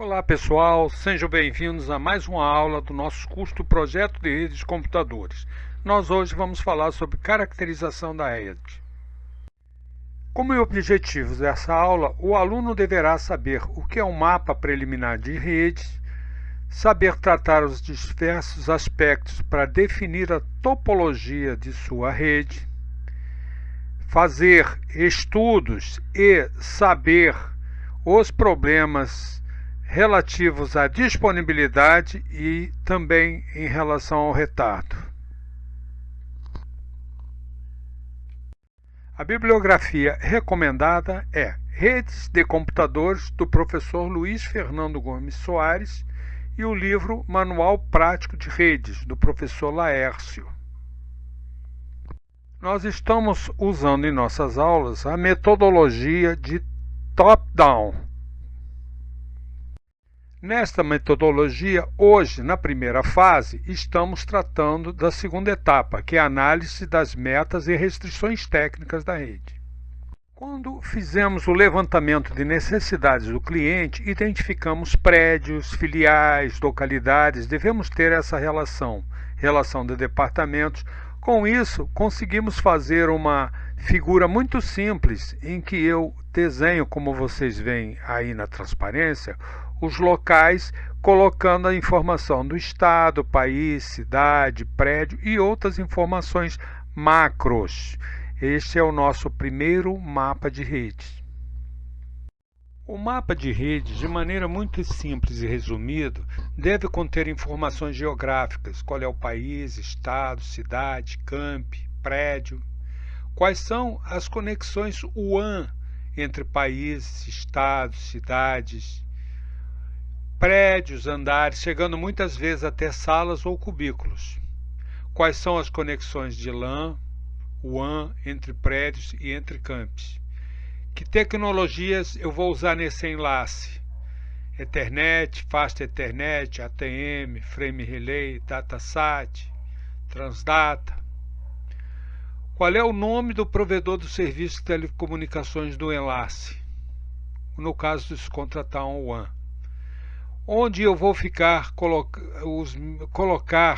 Olá pessoal, sejam bem-vindos a mais uma aula do nosso curso do Projeto de Redes de Computadores. Nós hoje vamos falar sobre caracterização da rede. Como objetivo dessa aula, o aluno deverá saber o que é um mapa preliminar de redes, saber tratar os diversos aspectos para definir a topologia de sua rede, fazer estudos e saber os problemas relativos à disponibilidade e também em relação ao retardo. A bibliografia recomendada é Redes de Computadores, do professor Luiz Fernando Gomes Soares, e o livro Manual Prático de Redes, do professor Laércio. Nós estamos usando em nossas aulas a metodologia de top-down. Nesta metodologia, hoje, na primeira fase, estamos tratando da segunda etapa, que é a análise das metas e restrições técnicas da rede. Quando fizemos o levantamento de necessidades do cliente, identificamos prédios, filiais, localidades, devemos ter essa relação de departamentos. Com isso, conseguimos fazer uma figura muito simples, em que eu desenho, como vocês veem aí na transparência, os locais, colocando a informação do estado, país, cidade, prédio e outras informações macros. Este é o nosso primeiro mapa de redes. O mapa de redes, de maneira muito simples e resumida, deve conter informações geográficas, qual é o país, estado, cidade, camp, prédio, quais são as conexões WAN entre países, estados, cidades, prédios, andares, chegando muitas vezes até salas ou cubículos. Quais são as conexões de LAN, WAN entre prédios e entre campos? Que tecnologias eu vou usar nesse enlace? Ethernet, Fast Ethernet, ATM, Frame Relay, DataSat, Transdata. Qual é o nome do provedor do serviço de telecomunicações do enlace? No caso de se contratar um WAN. Onde eu vou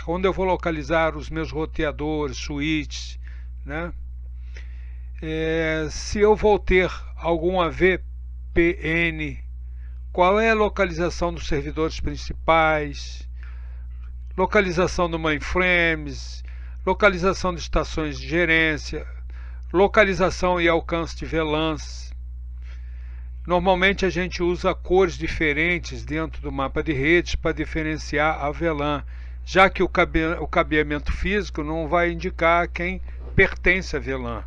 onde eu vou localizar os meus roteadores, switches, né? Se eu vou ter alguma VPN, qual é a localização dos servidores principais, localização do mainframes, localização de estações de gerência, localização e alcance de VLANs. Normalmente a gente usa cores diferentes dentro do mapa de redes para diferenciar a VLAN, já que o cabeamento físico não vai indicar a quem pertence a VLAN.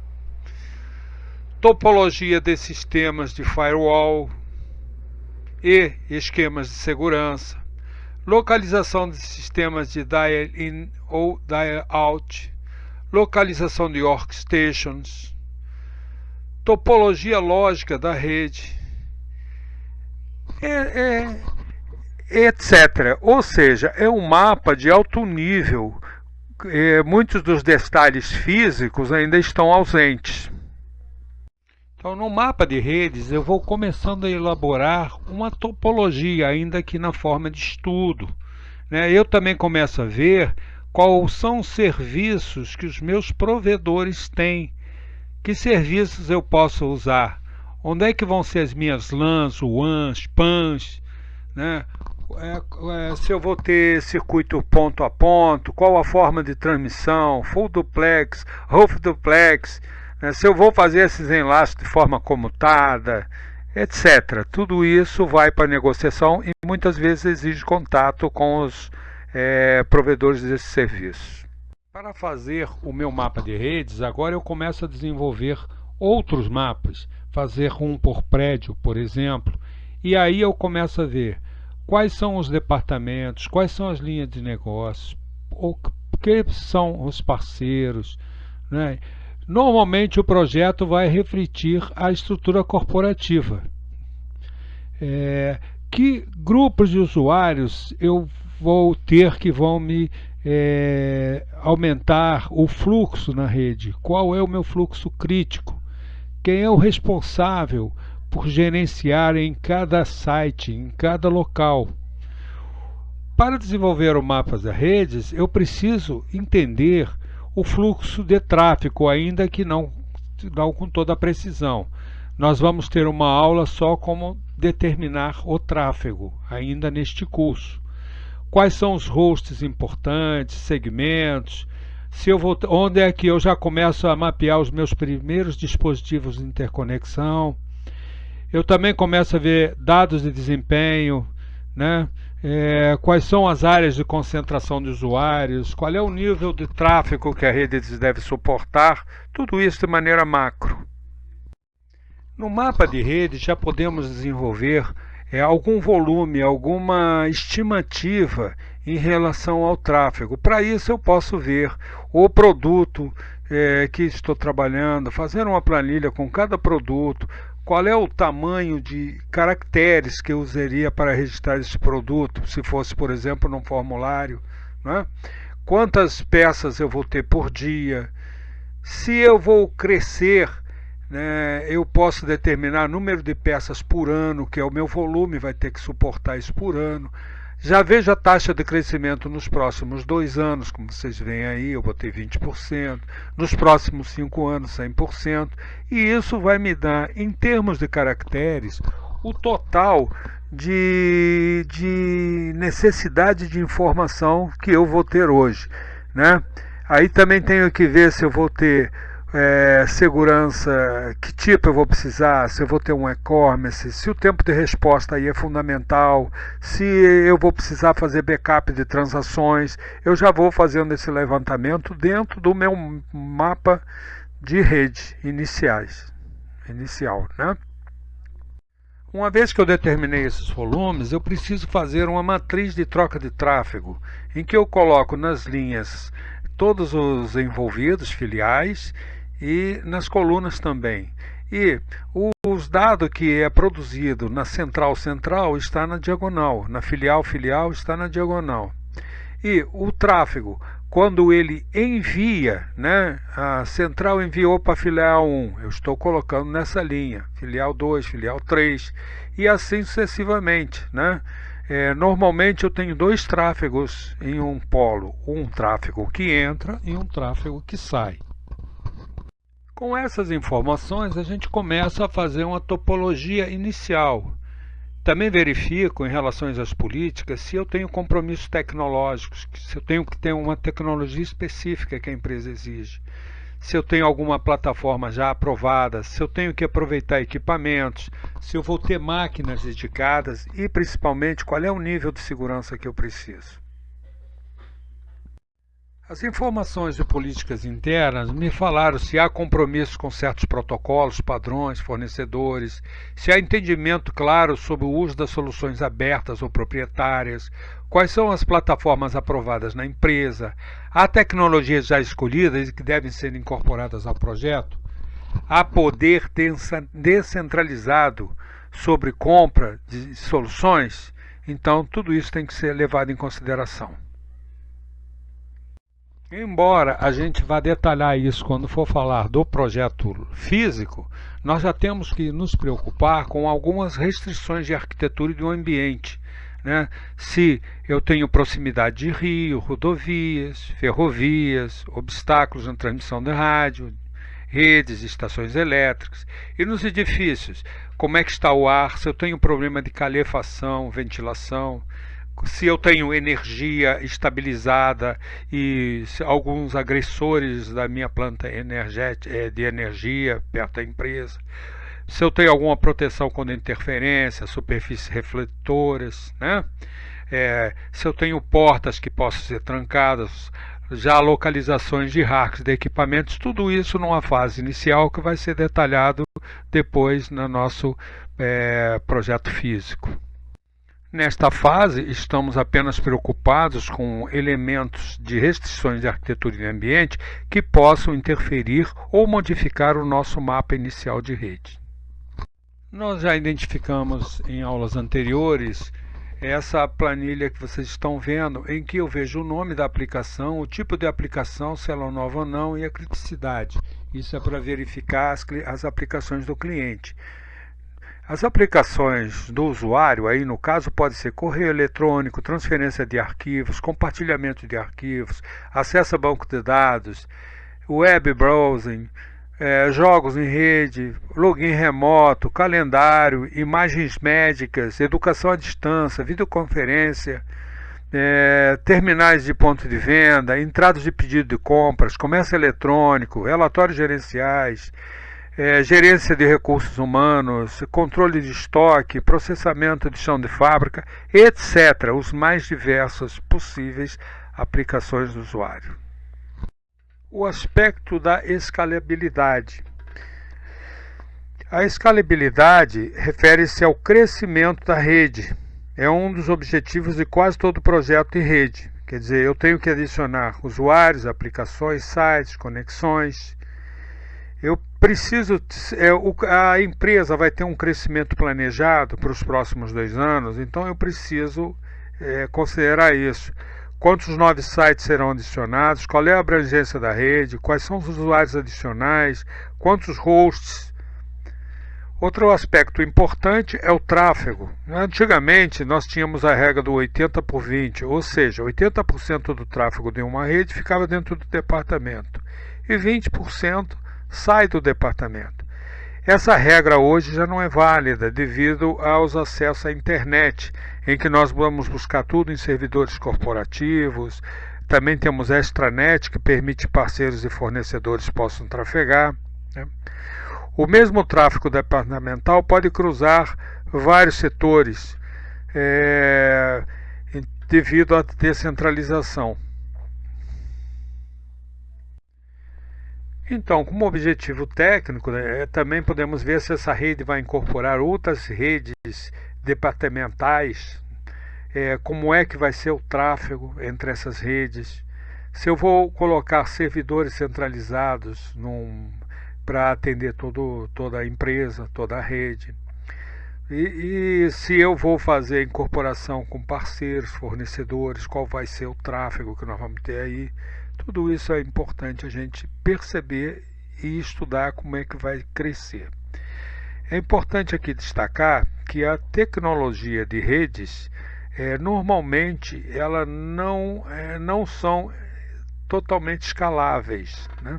Topologia de sistemas de firewall e esquemas de segurança. Localização de sistemas de dial-in ou dial-out. Localização de workstations. Topologia lógica da rede. Etc. Ou seja, é um mapa de alto nível. Muitos dos detalhes físicos ainda estão ausentes. Então, no mapa de redes, eu vou começando a elaborar uma topologia, ainda que na forma de estudo, né? Eu também começo a ver quais são os serviços que os meus provedores têm. Que serviços eu posso usar? Onde é que vão ser as minhas LANs, WANs, PANs, né? Se eu vou ter circuito ponto a ponto, qual a forma de transmissão, full duplex, half duplex, né? Se eu vou fazer esses enlaces de forma comutada, etc. Tudo isso vai para negociação e muitas vezes exige contato com os provedores desses serviços. Para fazer o meu mapa de redes, agora eu começo a desenvolver outros mapas, fazer um por prédio, por exemplo, e aí eu começo a ver quais são os departamentos, quais são as linhas de negócios, quem são os parceiros, né? Normalmente o projeto vai refletir a estrutura corporativa. Que grupos de usuários eu vou ter que vão me aumentar o fluxo na rede? Qual é o meu fluxo crítico? Quem é o responsável por gerenciar em cada site, em cada local. Para desenvolver o mapa das redes, eu preciso entender o fluxo de tráfego, ainda que não com toda a precisão. Nós vamos ter uma aula só como determinar o tráfego, ainda neste curso. Quais são os hosts importantes, segmentos, onde é que eu já começo a mapear os meus primeiros dispositivos de interconexão. Eu também começo a ver dados de desempenho, né? Quais são as áreas de concentração de usuários, qual é o nível de tráfego que a rede deve suportar, tudo isso de maneira macro. No mapa de rede já podemos desenvolver algum volume, alguma estimativa em relação ao tráfego. Para isso eu posso ver o produto que estou trabalhando, fazer uma planilha com cada produto, qual é o tamanho de caracteres que eu usaria para registrar esse produto, se fosse, por exemplo, num formulário, né? Quantas peças eu vou ter por dia, se eu vou crescer, né, eu posso determinar número de peças por ano, que é o meu volume, vai ter que suportar isso por ano. Já vejo a taxa de crescimento nos próximos 2 anos, como vocês veem aí, eu botei 20%, nos próximos 5 anos 100%, e isso vai me dar, em termos de caracteres, o total de necessidade de informação que eu vou ter hoje, né? Aí também tenho que ver se eu vou ter segurança, que tipo eu vou precisar, se eu vou ter um e-commerce, se o tempo de resposta aí é fundamental, se eu vou precisar fazer backup de transações. Eu já vou fazendo esse levantamento dentro do meu mapa de rede inicial, né? Uma vez que eu determinei esses volumes, eu preciso fazer uma matriz de troca de tráfego, em que eu coloco nas linhas todos os envolvidos, filiais, e nas colunas também. E os dados que é produzido na central está na diagonal, na filial está na diagonal. E o tráfego, quando ele envia, né, a central enviou para a filial 1, eu estou colocando nessa linha, filial 2, filial 3, e assim sucessivamente, né? Normalmente eu tenho 2 tráfegos em um polo, um tráfego que entra e um tráfego que sai. Com essas informações a gente começa a fazer uma topologia inicial. Também verifico em relação às políticas se eu tenho compromissos tecnológicos, se eu tenho que ter uma tecnologia específica que a empresa exige, se eu tenho alguma plataforma já aprovada, se eu tenho que aproveitar equipamentos, se eu vou ter máquinas dedicadas e principalmente qual é o nível de segurança que eu preciso. As informações de políticas internas me falaram se há compromisso com certos protocolos, padrões, fornecedores, se há entendimento claro sobre o uso das soluções abertas ou proprietárias, quais são as plataformas aprovadas na empresa, há tecnologias já escolhidas e que devem ser incorporadas ao projeto, há poder descentralizado sobre compra de soluções. Então tudo isso tem que ser levado em consideração. Embora a gente vá detalhar isso quando for falar do projeto físico, nós já temos que nos preocupar com algumas restrições de arquitetura e do ambiente, né? Se eu tenho proximidade de rio, rodovias, ferrovias, obstáculos na transmissão de rádio, redes, estações elétricas. E nos edifícios, como é que está o ar, se eu tenho problema de calefação, ventilação, se eu tenho energia estabilizada e alguns agressores da minha planta de energia perto da empresa, se eu tenho alguma proteção contra interferência, superfícies refletoras, né? Se eu tenho portas que possam ser trancadas, já localizações de hacks de equipamentos, tudo isso numa fase inicial que vai ser detalhado depois no nosso projeto físico. Nesta fase, estamos apenas preocupados com elementos de restrições de arquitetura e ambiente que possam interferir ou modificar o nosso mapa inicial de rede. Nós já identificamos em aulas anteriores essa planilha que vocês estão vendo, em que eu vejo o nome da aplicação, o tipo de aplicação, se ela é nova ou não, e a criticidade. Isso é para verificar as aplicações do cliente. As aplicações do usuário, aí no caso, pode ser correio eletrônico, transferência de arquivos, compartilhamento de arquivos, acesso a banco de dados, web browsing, jogos em rede, login remoto, calendário, imagens médicas, educação à distância, videoconferência, terminais de ponto de venda, entradas de pedido de compras, comércio eletrônico, relatórios gerenciais, gerência de recursos humanos, controle de estoque, processamento de chão de fábrica, etc. Os mais diversos possíveis aplicações do usuário. O aspecto da escalabilidade. A escalabilidade refere-se ao crescimento da rede. É um dos objetivos de quase todo projeto de rede. Quer dizer, eu tenho que adicionar usuários, aplicações, sites, conexões. Eu preciso, a empresa vai ter um crescimento planejado para os próximos 2 anos, então eu preciso considerar isso. Quantos novos sites serão adicionados, qual é a abrangência da rede, quais são os usuários adicionais, quantos hosts. Outro aspecto importante é o tráfego. Antigamente nós tínhamos a regra do 80/20, ou seja, 80% do tráfego de uma rede ficava dentro do departamento e 20% sai do departamento. Essa regra hoje já não é válida devido aos acessos à internet, em que nós vamos buscar tudo em servidores corporativos. Também temos a extranet, que permite parceiros e fornecedores possam trafegar, né? O mesmo tráfego departamental pode cruzar vários setores devido à descentralização. Então, como objetivo técnico, também podemos ver se essa rede vai incorporar outras redes departamentais, como é que vai ser o tráfego entre essas redes, se eu vou colocar servidores centralizados para atender toda a empresa, toda a rede, e se eu vou fazer incorporação com parceiros, fornecedores, qual vai ser o tráfego que nós vamos ter aí. Tudo isso é importante a gente perceber e estudar como é que vai crescer. É importante aqui destacar que a tecnologia de redes, normalmente, ela não são totalmente escaláveis, né?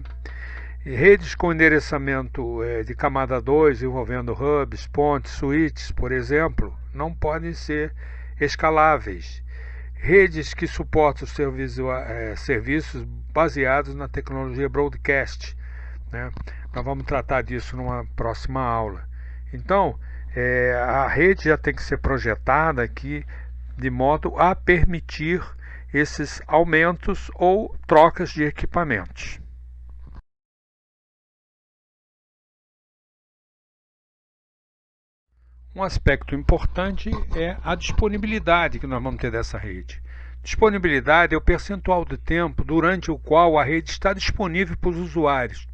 Redes com endereçamento de camada 2, envolvendo hubs, pontes, switches, por exemplo, não podem ser escaláveis. Redes que suportam serviços baseados na tecnologia broadcast, né? Nós vamos tratar disso numa próxima aula. Então, a rede já tem que ser projetada aqui de modo a permitir esses aumentos ou trocas de equipamentos. Um aspecto importante é a disponibilidade que nós vamos ter dessa rede. Disponibilidade é o percentual de tempo durante o qual a rede está disponível para os usuários.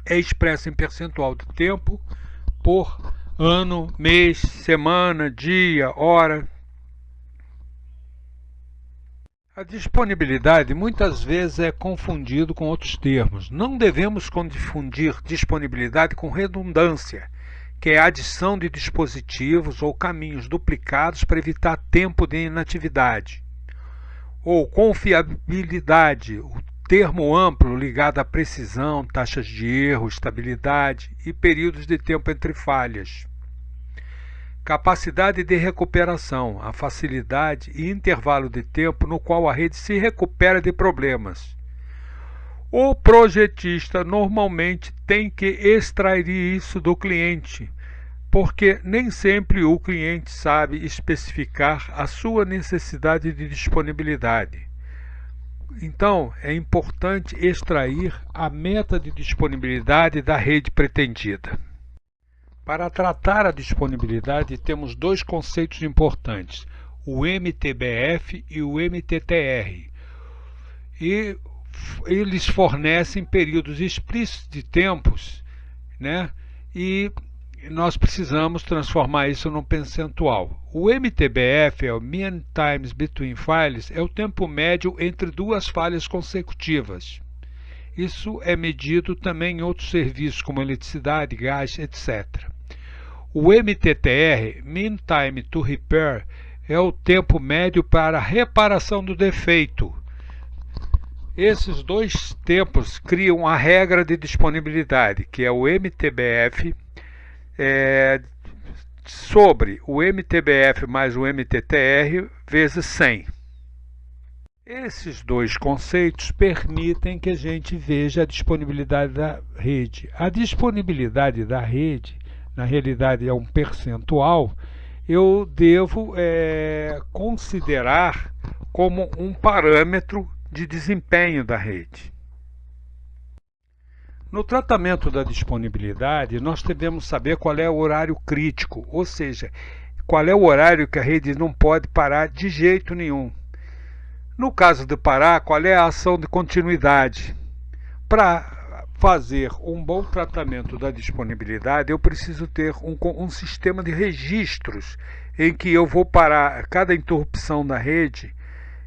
É expresso em percentual de tempo por ano, mês, semana, dia, hora. A disponibilidade muitas vezes é confundido com outros termos. Não devemos confundir disponibilidade com redundância, que é a adição de dispositivos ou caminhos duplicados para evitar tempo de inatividade. Ou confiabilidade, o termo amplo ligado à precisão, taxas de erro, estabilidade e períodos de tempo entre falhas. Capacidade de recuperação, a facilidade e intervalo de tempo no qual a rede se recupera de problemas. O projetista normalmente tem que extrair isso do cliente, porque nem sempre o cliente sabe especificar a sua necessidade de disponibilidade. Então, é importante extrair a meta de disponibilidade da rede pretendida. Para tratar a disponibilidade, temos 2 conceitos importantes, o MTBF e o MTTR. E eles fornecem períodos explícitos de tempos, né? E nós precisamos transformar isso num percentual. O MTBF, o Mean Times Between Files, é o tempo médio entre 2 falhas consecutivas. Isso é medido também em outros serviços, como eletricidade, gás, etc. O MTTR, Mean Time to Repair, é o tempo médio para a reparação do defeito. Esses dois tempos criam a regra de disponibilidade, que é o MTBF, sobre o MTBF mais o MTTR vezes 100. Esses dois conceitos permitem que a gente veja a disponibilidade da rede. A disponibilidade da rede, na realidade, é um percentual. Eu devo considerar como um parâmetro de desempenho da rede. No tratamento da disponibilidade, nós devemos saber qual é o horário crítico, ou seja, qual é o horário que a rede não pode parar de jeito nenhum. No caso de parar, qual é a ação de continuidade? Para fazer um bom tratamento da disponibilidade, eu preciso ter um sistema de registros em que eu vou parar cada interrupção da rede,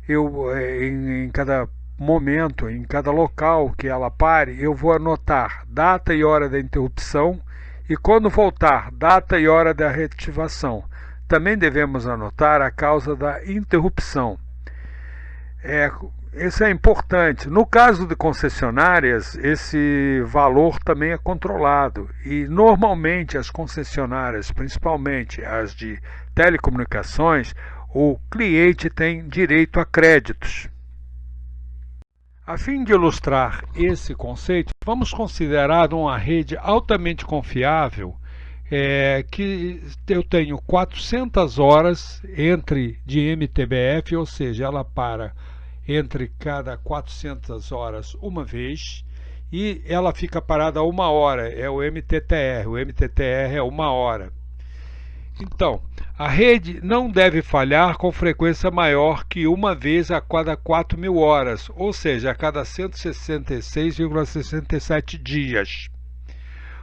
em cada momento, em cada local que ela pare, eu vou anotar data e hora da interrupção e, quando voltar, data e hora da reativação. Também devemos anotar a causa da interrupção. Isso é importante. No caso de concessionárias, esse valor também é controlado e normalmente as concessionárias, principalmente as de telecomunicações, o cliente tem direito a créditos. A fim de ilustrar esse conceito, vamos considerar uma rede altamente confiável que eu tenho 400 horas de MTBF, ou seja, ela para entre cada 400 horas uma vez e ela fica parada 1 hora, é o MTTR. O MTTR é 1 hora. Então, a rede não deve falhar com frequência maior que uma vez a cada 4.000 horas, ou seja, a cada 166,67 dias.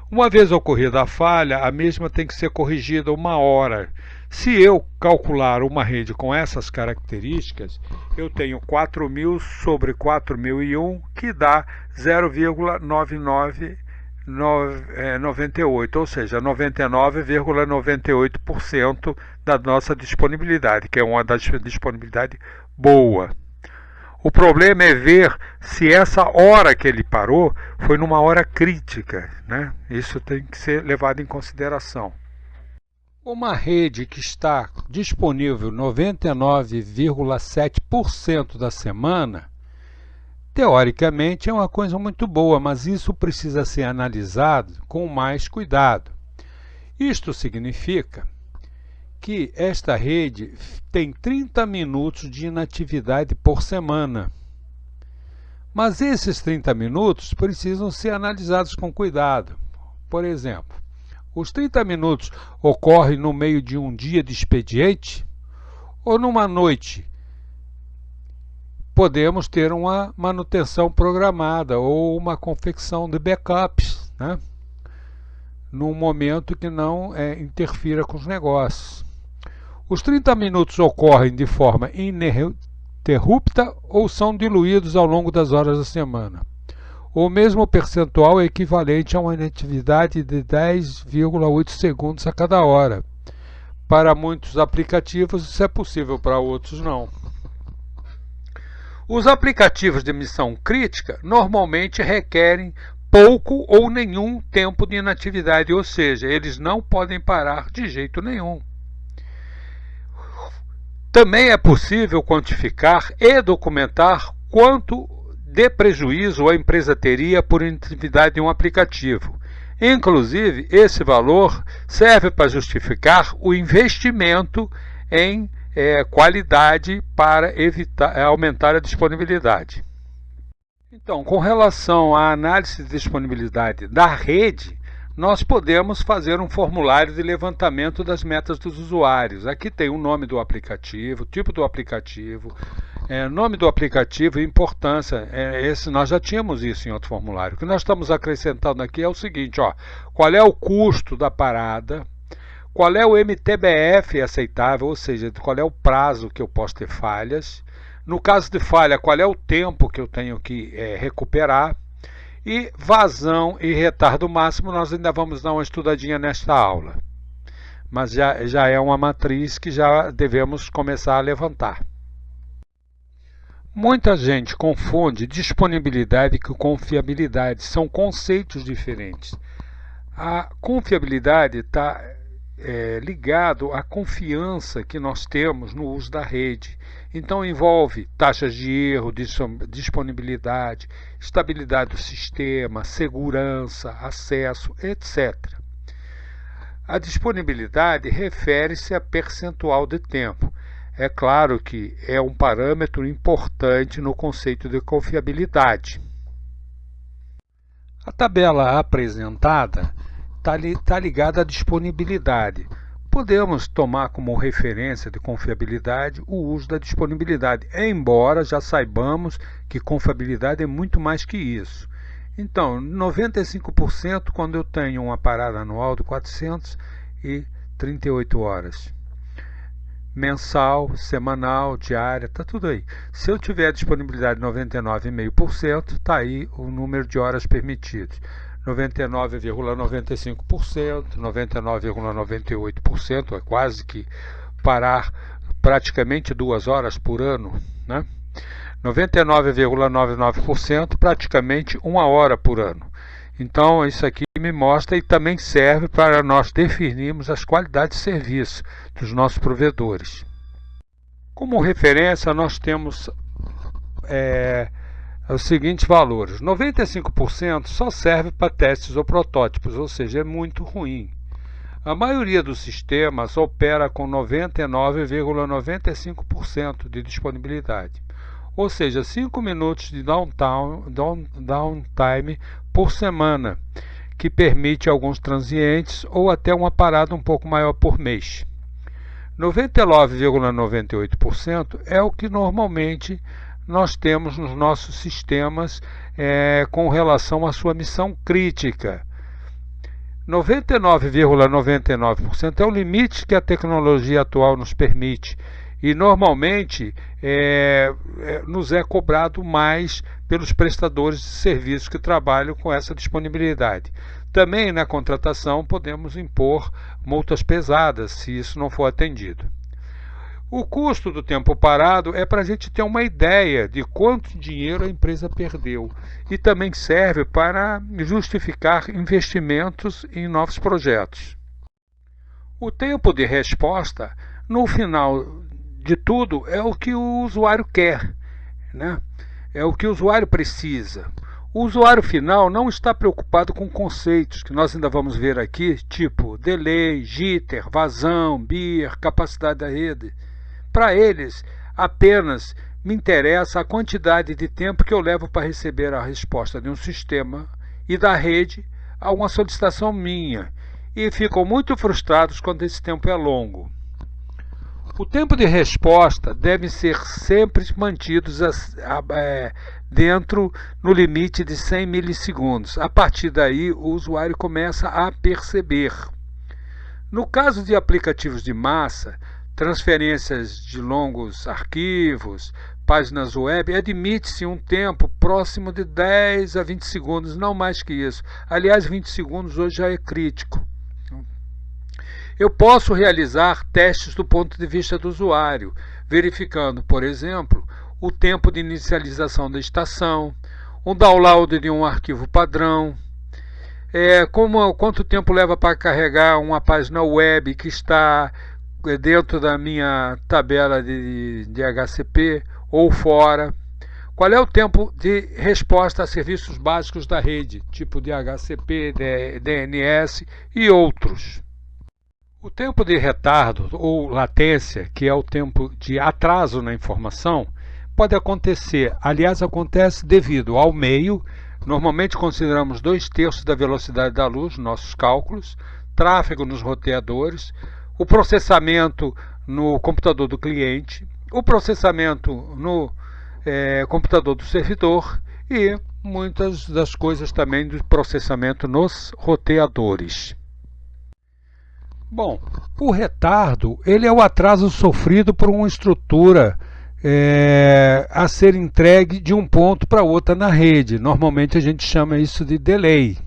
Uma vez ocorrida a falha, a mesma tem que ser corrigida 1 hora. Se eu calcular uma rede com essas características, eu tenho 4.000 sobre 4.001, que dá 0,9998, ou seja, 99,98% da nossa disponibilidade, que é uma disponibilidade boa. O problema é ver se essa hora que ele parou foi numa hora crítica, né? Isso tem que ser levado em consideração. Uma rede que está disponível 99,7% da semana, teoricamente é uma coisa muito boa, mas isso precisa ser analisado com mais cuidado. Isto significa que esta rede tem 30 minutos de inatividade por semana. Mas esses 30 minutos precisam ser analisados com cuidado. Por exemplo, os 30 minutos ocorrem no meio de um dia de expediente ou numa noite? Podemos ter uma manutenção programada ou uma confecção de backups, né? Num momento que não interfira com os negócios. Os 30 minutos ocorrem de forma ininterrupta ou são diluídos ao longo das horas da semana. O mesmo percentual é equivalente a uma inatividade de 10,8 segundos a cada hora. Para muitos aplicativos isso é possível, para outros não. Os aplicativos de missão crítica normalmente requerem pouco ou nenhum tempo de inatividade, ou seja, eles não podem parar de jeito nenhum. Também é possível quantificar e documentar quanto de prejuízo a empresa teria por inatividade de um aplicativo. Inclusive, esse valor serve para justificar o investimento em qualidade para aumentar a disponibilidade. Então, com relação à análise de disponibilidade da rede, nós podemos fazer um formulário de levantamento das metas dos usuários. Aqui tem o nome do aplicativo, tipo do aplicativo, nome do aplicativo e importância. Nós já tínhamos isso em outro formulário. O que nós estamos acrescentando aqui é o seguinte, qual é o custo da parada, qual é o MTBF aceitável, ou seja, qual é o prazo que eu posso ter falhas. No caso de falha, qual é o tempo que eu tenho que recuperar. E vazão e retardo máximo, nós ainda vamos dar uma estudadinha nesta aula. mas já é uma matriz que já devemos começar a levantar. Muita gente confunde disponibilidade com confiabilidade, são conceitos diferentes. A confiabilidade está ligado à confiança que nós temos no uso da rede. Então envolve taxas de erro, disponibilidade, estabilidade do sistema, segurança, acesso, etc. A disponibilidade refere-se a percentual de tempo. É claro que é um parâmetro importante no conceito de confiabilidade. A tabela apresentada está ligada à disponibilidade. Podemos tomar como referência de confiabilidade o uso da disponibilidade, embora já saibamos que confiabilidade é muito mais que isso. Então, 95% quando eu tenho uma parada anual de 438 horas. Mensal, semanal, diária, está tudo aí. Se eu tiver disponibilidade de 99,5%, está aí o número de horas permitidas. 99,95%, 99,98%, é quase que parar praticamente 2 horas por ano, né? 99,99%, praticamente 1 hora por ano. Então, isso aqui me mostra e também serve para nós definirmos as qualidades de serviço dos nossos provedores. Como referência, nós temos os seguintes valores. 95% só serve para testes ou protótipos, ou seja, é muito ruim. A maioria dos sistemas opera com 99,95% de disponibilidade, ou seja, 5 minutos de downtime por semana, que permite alguns transientes ou até uma parada um pouco maior por mês. 99,98% é o que normalmente nós temos nos nossos sistemas com relação à sua missão crítica. 99,99% é o limite que a tecnologia atual nos permite e normalmente nos é cobrado mais pelos prestadores de serviços que trabalham com essa disponibilidade. Também na contratação podemos impor multas pesadas se isso não for atendido. O custo do tempo parado é para a gente ter uma ideia de quanto dinheiro a empresa perdeu e também serve para justificar investimentos em novos projetos. O tempo de resposta, no final de tudo, é o que o usuário quer, né? É o que o usuário precisa. O usuário final não está preocupado com conceitos que nós ainda vamos ver aqui, tipo delay, jitter, vazão, beer, capacidade da rede. Para eles, apenas me interessa a quantidade de tempo que eu levo para receber a resposta de um sistema e da rede a uma solicitação minha, e ficam muito frustrados quando esse tempo é longo. O tempo de resposta deve ser sempre mantido dentro no limite de 100 milissegundos. A partir daí, o usuário começa a perceber. No caso de aplicativos de massa, transferências de longos arquivos, páginas web, admite-se um tempo próximo de 10 a 20 segundos, não mais que isso. Aliás, 20 segundos hoje já é crítico. Eu posso realizar testes do ponto de vista do usuário, verificando, por exemplo, o tempo de inicialização da estação, o download de um arquivo padrão, quanto tempo leva para carregar uma página web que está dentro da minha tabela de HCP ou fora. Qual é o tempo de resposta a serviços básicos da rede, tipo de HCP, DNS e outros. O tempo de retardo ou latência, que é o tempo de atraso na informação, pode acontecer, aliás, acontece devido ao meio. Normalmente consideramos 2/3 da velocidade da luz, nossos cálculos, tráfego nos roteadores, o processamento no computador do cliente, o processamento no computador do servidor e muitas das coisas também do processamento nos roteadores. Bom, o retardo ele é o atraso sofrido por uma estrutura a ser entregue de um ponto para outra na rede. Normalmente a gente chama isso de delay.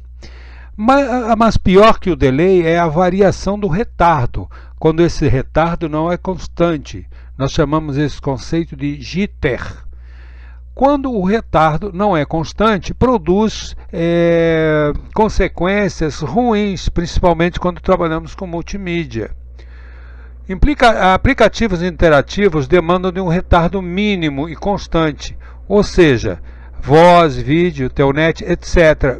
Mas pior que o delay é a variação do retardo, quando esse retardo não é constante. Nós chamamos esse conceito de jitter. Quando o retardo não é constante, produz consequências ruins, principalmente quando trabalhamos com multimídia. Aplicativos interativos demandam de um retardo mínimo e constante, ou seja, voz, vídeo, telnet, etc.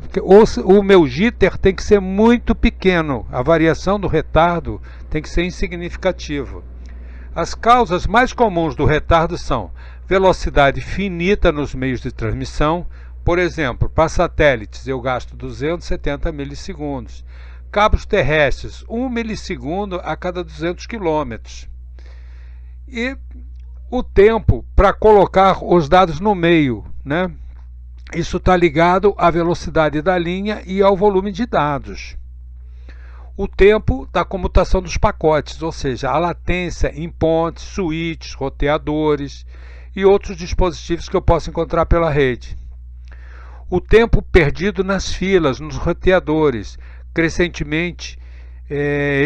O meu jitter tem que ser muito pequeno, a variação do retardo tem que ser insignificativa. As causas mais comuns do retardo são velocidade finita nos meios de transmissão. Por exemplo, para satélites eu gasto 270 milissegundos. Cabos terrestres, 1 milissegundo a cada 200 quilômetros. E o tempo para colocar os dados no meio, né? Isso está ligado à velocidade da linha e ao volume de dados. O tempo da comutação dos pacotes, ou seja, a latência em pontes, switches, roteadores e outros dispositivos que eu posso encontrar pela rede. O tempo perdido nas filas, nos roteadores, crescentemente,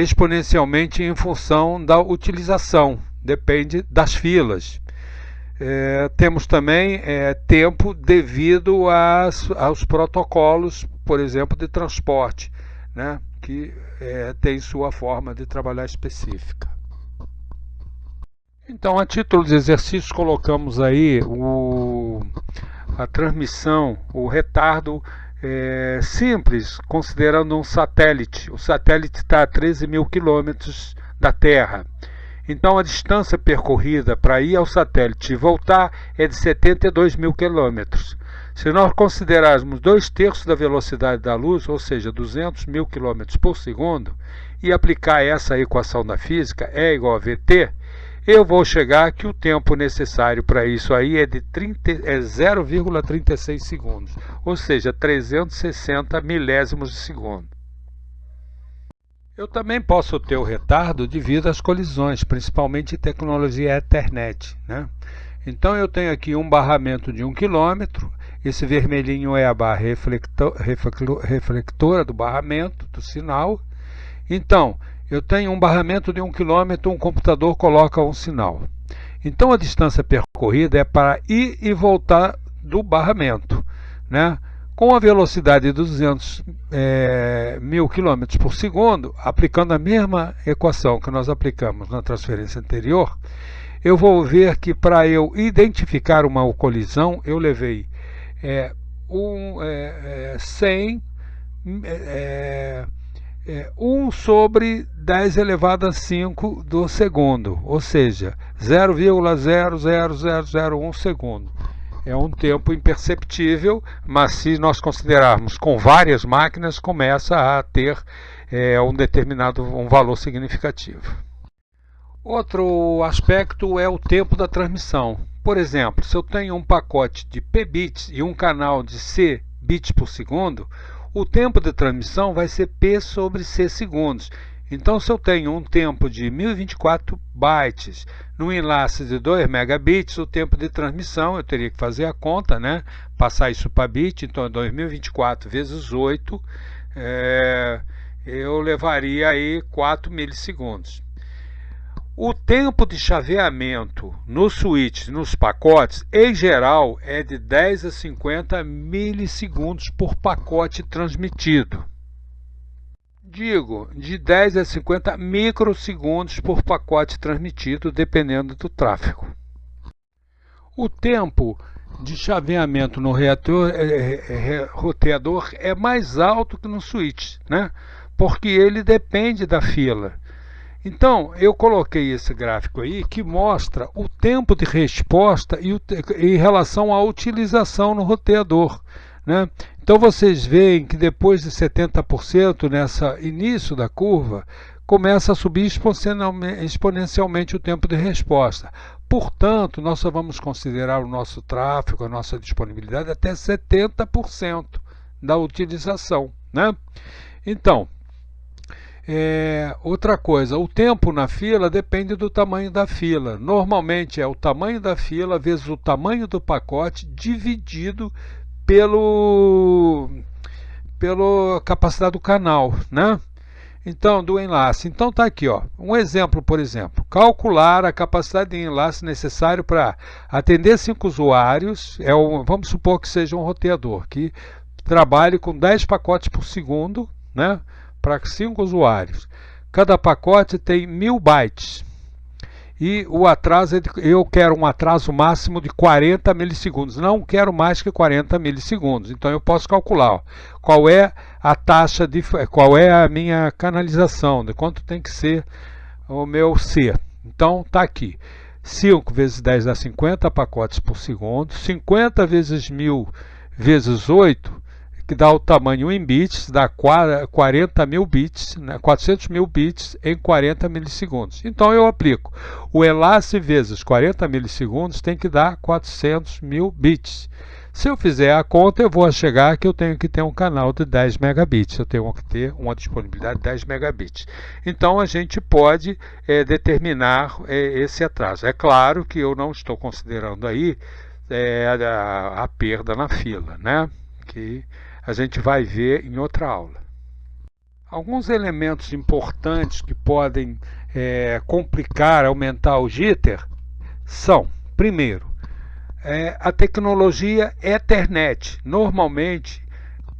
exponencialmente em função da utilização, depende das filas. Temos também tempo devido aos protocolos, por exemplo, de transporte, né, que tem sua forma de trabalhar específica. Então, a título de exercício, colocamos aí a transmissão, o retardo simples, considerando um satélite. O satélite está a 13 mil quilômetros da Terra. Então, a distância percorrida para ir ao satélite e voltar é de 72 mil quilômetros. Se nós considerarmos 2/3 da velocidade da luz, ou seja, 200 mil quilômetros por segundo, e aplicar essa equação da física, E igual a VT, eu vou chegar que o tempo necessário para isso aí é de 0,36 segundos, ou seja, 360 milésimos de segundo. Eu também posso ter o retardo devido às colisões, principalmente em tecnologia Ethernet, né? Então eu tenho aqui um barramento de 1 km, esse vermelhinho é a barra reflectora do barramento, do sinal. Então, eu tenho um barramento de 1 km, um computador coloca um sinal. Então a distância percorrida é para ir e voltar do barramento, né? Com a velocidade de 200 mil km por segundo, aplicando a mesma equação que nós aplicamos na transferência anterior, eu vou ver que para eu identificar uma colisão, eu levei 100 1 sobre 10 elevado a 5 do segundo, ou seja, 0,00001 segundo. É um tempo imperceptível, mas se nós considerarmos com várias máquinas, começa a ter um valor significativo. Outro aspecto é o tempo da transmissão. Por exemplo, se eu tenho um pacote de P bits e um canal de C bits por segundo, o tempo de transmissão vai ser P sobre C segundos. Então, se eu tenho um tempo de 1024 bytes num enlace de 2 megabits, o tempo de transmissão, eu teria que fazer a conta, né? Passar isso para bit, então 2024 vezes 8, eu levaria aí 4 milissegundos. O tempo de chaveamento nos switches, nos pacotes, em geral, é de 10 a 50 milissegundos por pacote transmitido. Digo, de 10 a 50 microsegundos por pacote transmitido, dependendo do tráfego. O tempo de chaveamento no roteador é mais alto que no switch, né? Porque ele depende da fila. Então, eu coloquei esse gráfico aí que mostra o tempo de resposta em relação à utilização no roteador, né? Então, vocês veem que depois de 70% nesse início da curva, começa a subir exponencialmente o tempo de resposta. Portanto, nós só vamos considerar o nosso tráfego, a nossa disponibilidade até 70% da utilização, né? Então, outra coisa, o tempo na fila depende do tamanho da fila. Normalmente é o tamanho da fila vezes o tamanho do pacote dividido pela capacidade do canal, né? Então, do enlace. Então está aqui, ó, um exemplo, por exemplo, calcular a capacidade de enlace necessário para atender 5 usuários, vamos supor que seja um roteador, que trabalhe com 10 pacotes por segundo, né, para 5 usuários. Cada pacote tem 1000 bytes. E o atraso, eu quero um atraso máximo de 40 milissegundos. Não quero mais que 40 milissegundos. Então eu posso calcular, ó, qual é a taxa qual é a minha canalização, de quanto tem que ser o meu C. Então está aqui. 5 vezes 10 dá 50 pacotes por segundo. 50 vezes 1000 vezes 8, que dá o tamanho em bits, dá 40 mil bits, né, 400 mil bits em 40 milissegundos. Então eu aplico o enlace vezes 40 milissegundos, tem que dar 400 mil bits. Se eu fizer a conta, eu vou chegar que eu tenho que ter um canal de 10 megabits, eu tenho que ter uma disponibilidade de 10 megabits. Então a gente pode determinar esse atraso. É claro que eu não estou considerando aí a perda na fila, né? Que a gente vai ver em outra aula. Alguns elementos importantes que podem complicar, aumentar o jitter são, primeiro, a tecnologia Ethernet. Normalmente,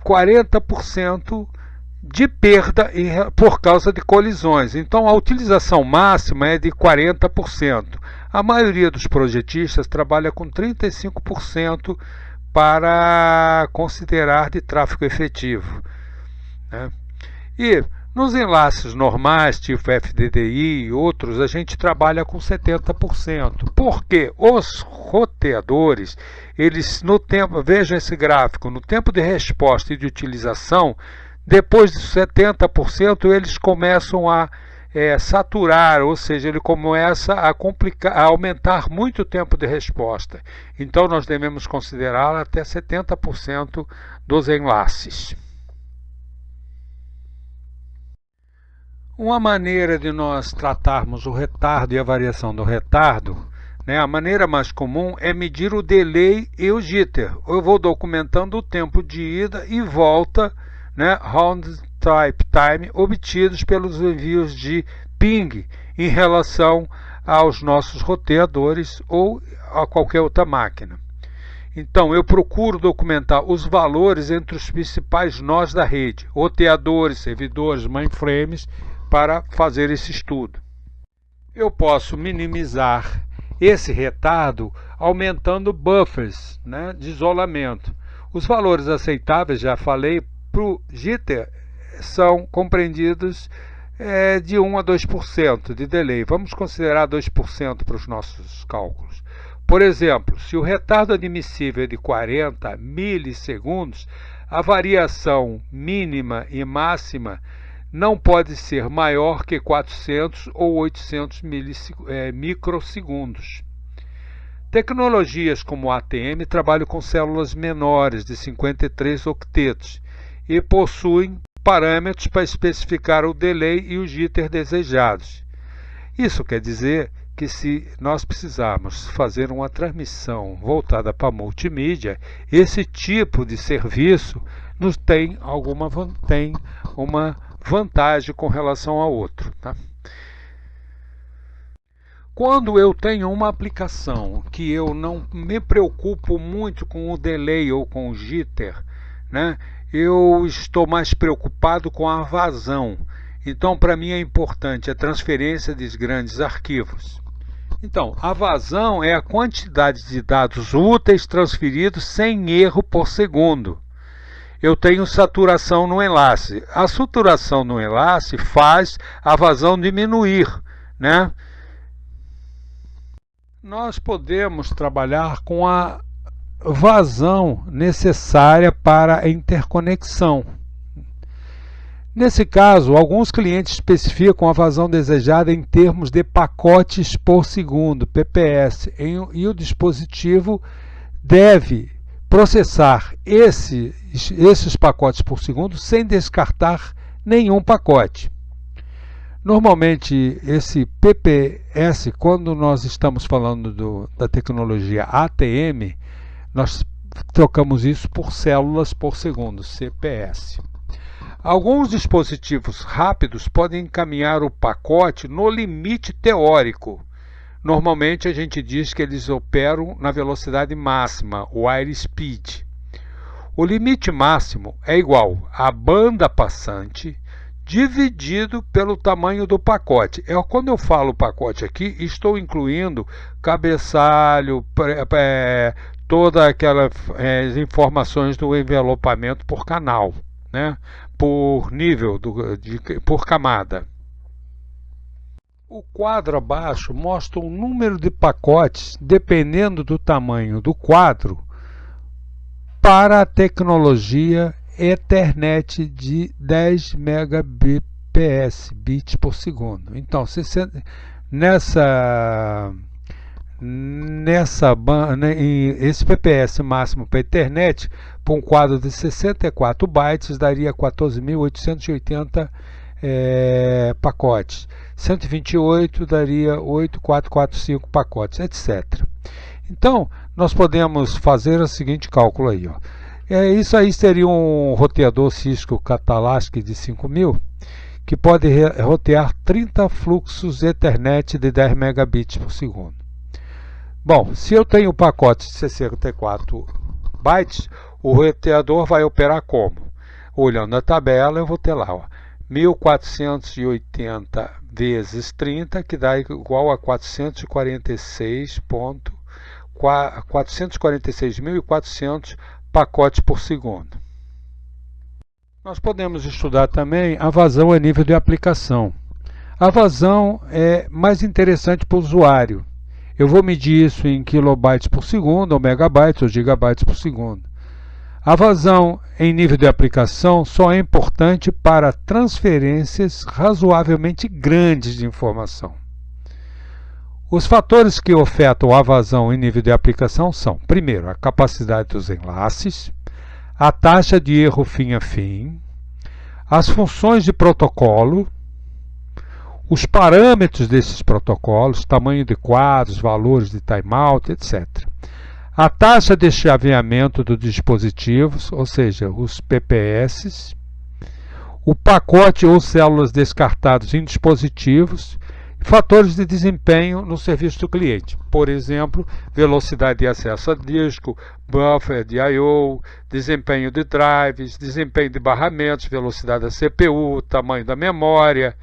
40% de perda por causa de colisões. Então, a utilização máxima é de 40%. A maioria dos projetistas trabalha com 35% para considerar de tráfego efetivo, né? E nos enlaces normais, tipo FDDI e outros, a gente trabalha com 70%. Porque os roteadores, eles no tempo, vejam esse gráfico, no tempo de resposta e de utilização, depois de 70%, eles começam a saturar, ou seja, ele começa a aumentar muito o tempo de resposta. Então nós devemos considerar até 70% dos enlaces. Uma maneira de nós tratarmos o retardo e a variação do retardo, né, a maneira mais comum é medir o delay e o jitter. Eu vou documentando o tempo de ida e volta, né, round trip time, obtidos pelos envios de ping em relação aos nossos roteadores ou a qualquer outra máquina. Então, eu procuro documentar os valores entre os principais nós da rede, roteadores, servidores, mainframes, para fazer esse estudo. Eu posso minimizar esse retardo aumentando buffers, né, de isolamento. Os valores aceitáveis, já falei, para o jitter são compreendidos de 1 a 2% de delay. Vamos considerar 2% para os nossos cálculos. Por exemplo, se o retardo admissível é de 40 milissegundos, a variação mínima e máxima não pode ser maior que 400 ou 800 microsegundos. Tecnologias como a ATM trabalham com células menores de 53 octetos e possuem parâmetros para especificar o delay e o jitter desejados. Isso quer dizer que se nós precisarmos fazer uma transmissão voltada para multimídia, esse tipo de serviço nos tem uma vantagem com relação ao outro, tá? Quando eu tenho uma aplicação que eu não me preocupo muito com o delay ou com o jitter, né, eu estou mais preocupado com a vazão. Então, para mim é importante a transferência de grandes arquivos. Então, a vazão é a quantidade de dados úteis transferidos sem erro por segundo. Eu tenho saturação no enlace. A saturação no enlace faz a vazão diminuir, né? Nós podemos trabalhar com a vazão necessária para a interconexão. Nesse caso, alguns clientes especificam a vazão desejada em termos de pacotes por segundo, PPS, e o dispositivo deve processar esses pacotes por segundo sem descartar nenhum pacote. Normalmente, esse PPS, quando nós estamos falando da tecnologia ATM, nós trocamos isso por células por segundo, CPS. Alguns dispositivos rápidos podem encaminhar o pacote no limite teórico. Normalmente a gente diz que eles operam na velocidade máxima, o air speed. O limite máximo é igual à banda passante dividido pelo tamanho do pacote. Quando eu falo pacote aqui, estou incluindo cabeçalho, todas aquelas informações do envelopamento por canal, né? Por nível, por camada. O quadro abaixo mostra o número de pacotes, dependendo do tamanho do quadro, para a tecnologia Ethernet de 10 Mbps, bits por segundo. Então, esse PPS máximo para a Ethernet, para um quadro de 64 bytes, daria 14.880 pacotes. 128 daria 8.445 pacotes, etc. Então, nós podemos fazer o seguinte cálculo aí. Ó. Isso aí seria um roteador Cisco Catalyst de 5000, que pode rotear 30 fluxos Ethernet de 10 megabits por segundo. Bom, se eu tenho um pacote de 64 bytes, o roteador vai operar como? Olhando a tabela, eu vou ter lá, ó, 1480 vezes 30, que dá igual a 446.400 pacotes por segundo. Nós podemos estudar também a vazão a nível de aplicação. A vazão é mais interessante para o usuário. Eu vou medir isso em kilobytes por segundo, ou megabytes, ou gigabytes por segundo. A vazão em nível de aplicação só é importante para transferências razoavelmente grandes de informação. Os fatores que afetam a vazão em nível de aplicação são, primeiro, a capacidade dos enlaces, a taxa de erro fim a fim, as funções de protocolo, os parâmetros desses protocolos, tamanho de quadros, valores de timeout, etc. A taxa de chaveamento dos dispositivos, ou seja, os PPS, o pacote ou células descartados em dispositivos, fatores de desempenho no serviço do cliente, por exemplo, velocidade de acesso a disco, buffer de I/O, desempenho de drives, desempenho de barramentos, velocidade da CPU, tamanho da memória,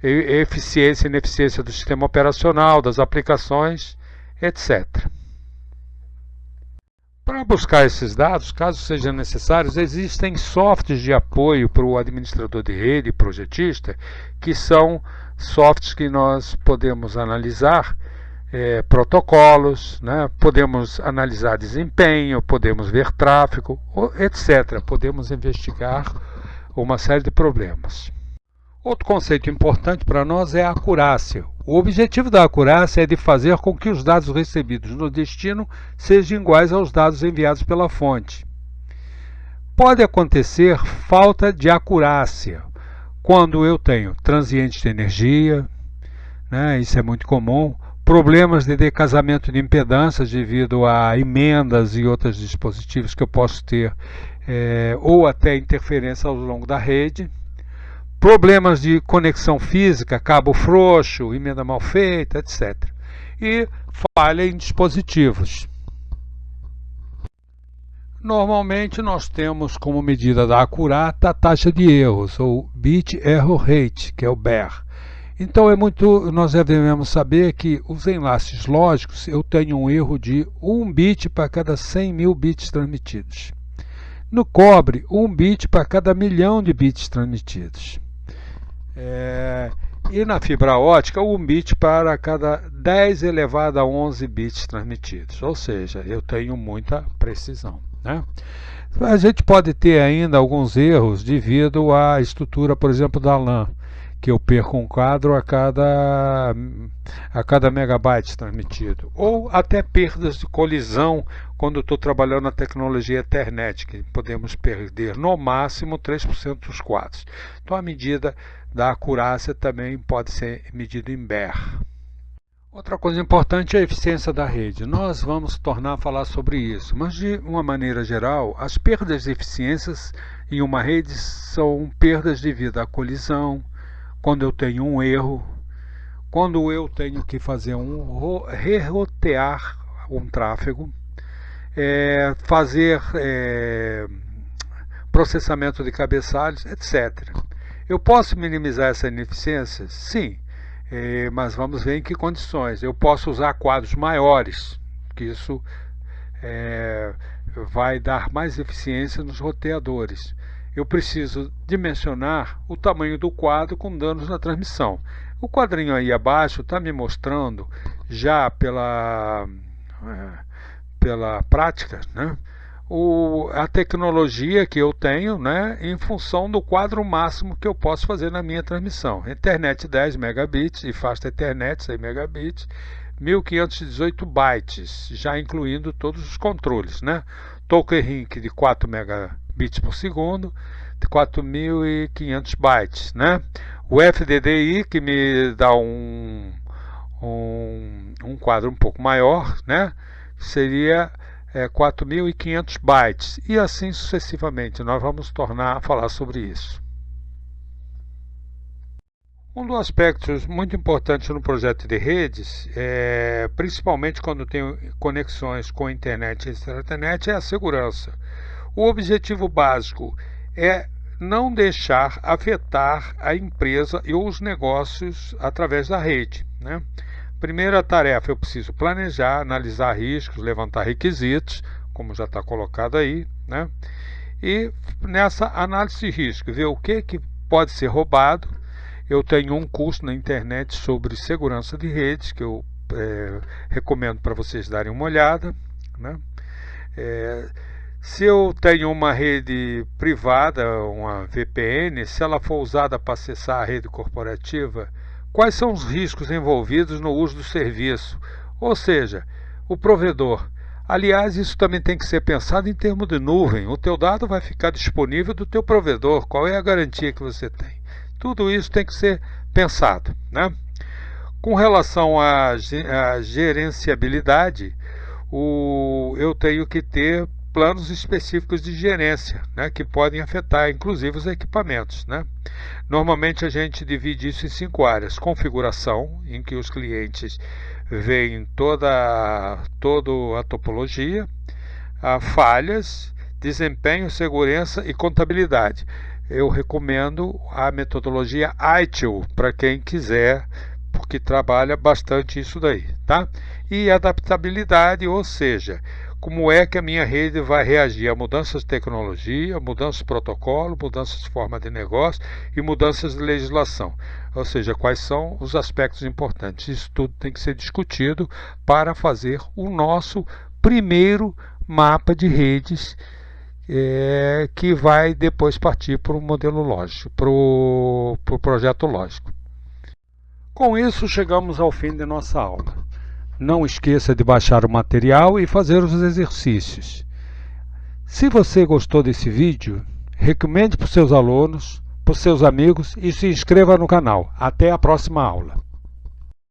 eficiência e ineficiência do sistema operacional, das aplicações, etc. Para buscar esses dados, caso sejam necessários, existem softwares de apoio para o administrador de rede e projetista, que são softwares que nós podemos analisar protocolos, né? Podemos analisar desempenho, podemos ver tráfego, etc. Podemos investigar uma série de problemas. Outro conceito importante para nós é a acurácia. O objetivo da acurácia é de fazer com que os dados recebidos no destino sejam iguais aos dados enviados pela fonte. Pode acontecer falta de acurácia quando eu tenho transientes de energia, né, isso é muito comum, problemas de decasamento de impedâncias devido a emendas e outros dispositivos que eu posso ter, ou até interferência ao longo da rede, problemas de conexão física, cabo frouxo, emenda mal feita, etc. E falha em dispositivos. Normalmente nós temos como medida da acurata a taxa de erros, ou Bit Error Rate, que é o BER. Então nós devemos saber que os enlaces lógicos, eu tenho um erro de 1 bit para cada 100.000 bits transmitidos. No cobre, 1 bit para cada 1.000.000 de bits transmitidos. E na fibra ótica, 1 bit para cada 10 elevado a 11 bits transmitidos. Ou seja, eu tenho muita precisão, né? A gente pode ter ainda alguns erros devido à estrutura, por exemplo, da LAN, que eu perco um quadro a cada megabyte transmitido. Ou até perdas de colisão quando estou trabalhando na tecnologia Ethernet, que podemos perder no máximo 3% dos quadros. Então a medida da acurácia também pode ser medida em BER. Outra coisa importante é a eficiência da rede. Nós vamos tornar a falar sobre isso, mas de uma maneira geral, as perdas de eficiências em uma rede são perdas devido à colisão, quando eu tenho um erro, quando eu tenho que fazer rerotear um tráfego, fazer processamento de cabeçalhos, etc. Eu posso minimizar essa ineficiência? Sim, mas vamos ver em que condições. Eu posso usar quadros maiores, que isso vai dar mais eficiência nos roteadores. Eu preciso dimensionar o tamanho do quadro com danos na transmissão. O quadrinho aí abaixo está me mostrando, já pela prática, né, a tecnologia que eu tenho, né, em função do quadro máximo que eu posso fazer na minha transmissão. Internet 10 megabits e Fast Ethernet 100 megabits, 1518 bytes, já incluindo todos os controles, né? Token Ring de 4 megabits por segundo, de 4500 bytes, né? O FDDI, que me dá um quadro um pouco maior, né? Seria 4.500 bytes, e assim sucessivamente. Nós vamos falar sobre isso. Um dos aspectos muito importantes no projeto de redes, principalmente quando tem conexões com a internet e extra-internet, é a segurança. O objetivo básico é não deixar afetar a empresa e os negócios através da rede, né? Primeira tarefa, eu preciso planejar, analisar riscos, levantar requisitos, como já está colocado aí, né? E nessa análise de risco, ver o que pode ser roubado. Eu tenho um curso na internet sobre segurança de redes, que eu recomendo para vocês darem uma olhada, né? Se eu tenho uma rede privada, uma VPN, se ela for usada para acessar a rede corporativa, quais são os riscos envolvidos no uso do serviço? Ou seja, o provedor. Aliás, isso também tem que ser pensado em termos de nuvem. O teu dado vai ficar disponível do teu provedor. Qual é a garantia que você tem? Tudo isso tem que ser pensado, né? Com relação à gerenciabilidade, eu tenho que ter planos específicos de gerência, né, que podem afetar inclusive os equipamentos, né? Normalmente a gente divide isso em 5 áreas: configuração, em que os clientes veem toda a topologia, falhas, desempenho, segurança e contabilidade. Eu recomendo a metodologia ITIL para quem quiser, porque trabalha bastante isso daí, tá? E adaptabilidade, ou seja, como é que a minha rede vai reagir a mudanças de tecnologia, mudanças de protocolo, mudanças de forma de negócio e mudanças de legislação. Ou seja, quais são os aspectos importantes. Isso tudo tem que ser discutido para fazer o nosso primeiro mapa de redes, que vai depois partir para o modelo lógico, para o projeto lógico. Com isso, chegamos ao fim de nossa aula. Não esqueça de baixar o material e fazer os exercícios. Se você gostou desse vídeo, recomende para os seus alunos, para os seus amigos e se inscreva no canal. Até a próxima aula.